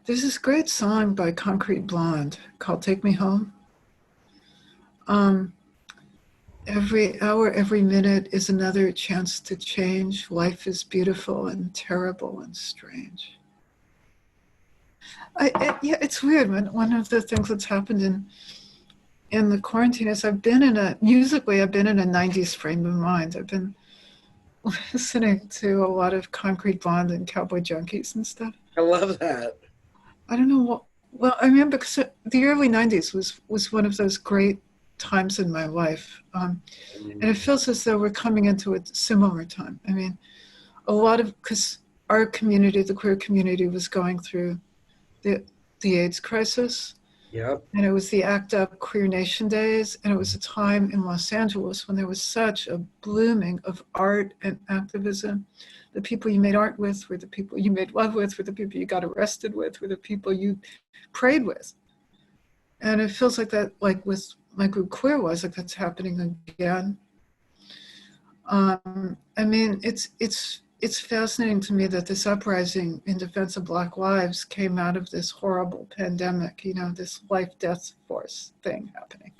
There's this great song by Concrete Blonde called Take Me Home. Um, every hour, every minute is another chance to change. Life is beautiful and terrible and strange. Yeah, it's weird. One of the things that's happened in the quarantine is I've been in a 90s frame of mind. I've been listening to a lot of Concrete Blonde and Cowboy Junkies and stuff. I love that. I don't know what. Well, I remember because the early '90s was one of those great times in my life, and it feels as though we're coming into a similar time. I mean, a lot of because our community, the queer community, was going through the AIDS crisis, Yep. and it was the ACT UP Queer Nation days, and it was a time in Los Angeles when there was such a blooming of art and activism. The people you made art with were the people you made love with, were the people you got arrested with, were the people you prayed with. And it feels like that, like with my group Queer Was, like that's happening again. I mean, it's fascinating to me that this uprising in defense of Black lives came out of this horrible pandemic, you know, this life-death force thing happening.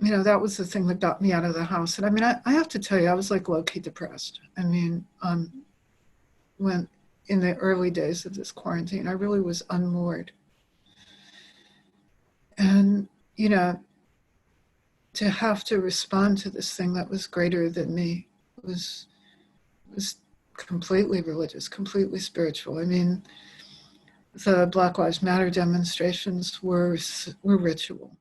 You know, that was the thing that got me out of the house. And I mean, I have to tell you, I was like low-key depressed. I mean, when in the early days of this quarantine, I really was unmoored. And, you know, to have to respond to this thing that was greater than me was completely religious, completely spiritual. I mean, the Black Lives Matter demonstrations were ritual.